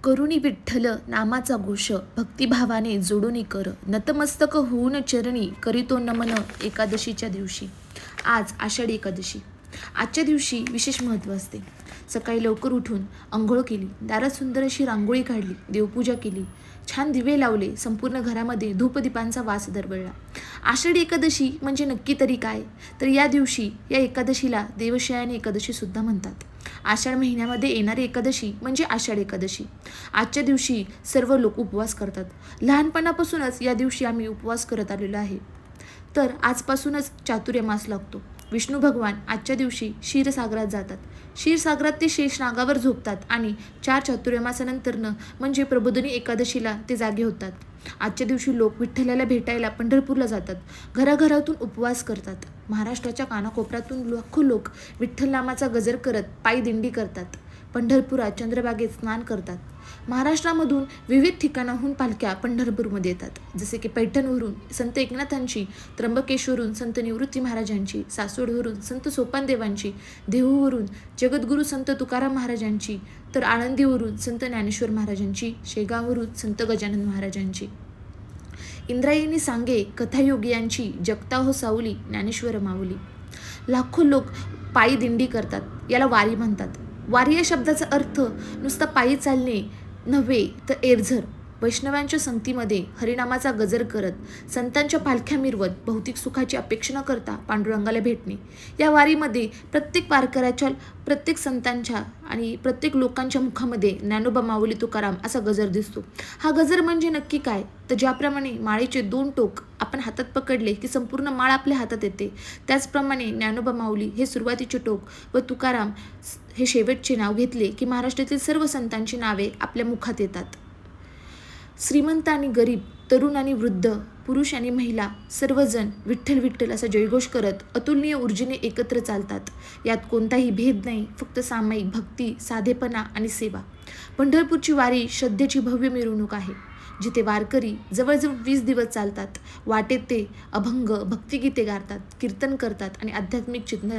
करुणी विठ्ठल नामाचा घोष भक्तिभावाने जोडूनी कर नतमस्तक होऊन चरणी करीतो नमन एकादशीच्या दिवशी. आज आषाढी एकादशी. आजच्या दिवशी विशेष महत्त्व असते. सकाळी लवकर उठून अंघोळ केली, दारात सुंदर अशी रांगोळी काढली, देवपूजा केली, छान दिवे लावले, संपूर्ण घरामध्ये धूपदीपांचा वास दरवळला. आषाढी एकादशी म्हणजे नक्की तरी काय? तर या दिवशी या एकादशीला देवशयनी एकादशी सुद्धा म्हणतात. आषाढ महिन्यामध्ये येणारी एकादशी म्हणजे आषाढ एकादशी. आजच्या दिवशी सर्व लोक उपवास करतात. लहानपणापासूनच या दिवशी आम्ही उपवास करत आलेलो आहे. तर आजपासूनच चातुर्मास लागतो. विष्णू भगवान आजच्या दिवशी क्षीरसागरात जातात. क्षीरसागरात ते शेषनागावर झोपतात आणि 4 चातुर्मासानंतरनं म्हणजे प्रबोधिनी एकादशीला ते जागे होतात. आजच्या दिवशी लोक विठ्ठलाला भेटायला पंढरपूरला जातात. घराघरातून उपवास करतात. महाराष्ट्राच्या कानाकोपऱ्यातून लाखो लोक विठ्ठल नामाचा गजर करत पायी दिंडी करतात. पंढरपुरात चंद्रभागेत स्नान करतात. महाराष्ट्रामधून विविध ठिकाणाहून पालख्या पंढरपूरमध्ये येतात. जसे की पैठणवरून संत एकनाथांची, त्र्यंबकेश्वरून संत निवृत्ती महाराजांची, सासवडवरून संत सोपानदेवांची, देहूवरून जगद्गुरू संत तुकाराम महाराजांची, तर आळंदीवरून संत ज्ञानेश्वर महाराजांची, शेगाववरून संत गजानन महाराजांची. इंद्रायणी सांगे कथायोगी यांची, जगता हो सावली ज्ञानेश्वर माऊली. लाखो लोक पायी दिंडी करतात. याला वारी म्हणतात. वारी या शब्दाचा अर्थ नुसता पायी चालणे नव्हे तर एरझर. वैष्णवांच्या संगतीमध्ये हरिनामाचा गजर करत संतांच्या पालख्या मिरवत भौतिक सुखाची अपेक्षा न करता पांडुरंगाला भेटणे. या वारीमध्ये प्रत्येक वारकऱ्याच्या, प्रत्येक संतांच्या आणि प्रत्येक लोकांच्या मुखामध्ये ज्ञानोबा माऊली तुकाराम असा गजर दिसतो. हा गजर म्हणजे नक्की काय? तर ज्याप्रमाणे माळेचे 2 टोक आपण हातात पकडले की संपूर्ण माळ आपल्या हातात येते, त्याचप्रमाणे ज्ञानोबा माऊली हे सुरुवातीचे टोक व तुकाराम हे शेवटचे नाव घेतले की महाराष्ट्रातील सर्व संतांची नावे आपल्या मुखात येतात. श्रीमंत आणि गरीब, तरुण आणि वृद्ध, पुरुष आणि महिला सर्वजण विठ्ठल विठ्ठल असा जयघोष करत अतुलनीय ऊर्जेने एकत्र चालतात. यात कोणताही भेद नाही, फक्त सामायिक भक्ती, साधेपणा आणि सेवा. पंढरपूरची वारी श्रद्धेची भव्य मिरवणूक आहे, जिथे वारकरी जवळजवळ 20 दिवस चालतात. वाटेत ते अभंग, भक्तिगीते गातात, कीर्तन करतात आणि आध्यात्मिक चिंतन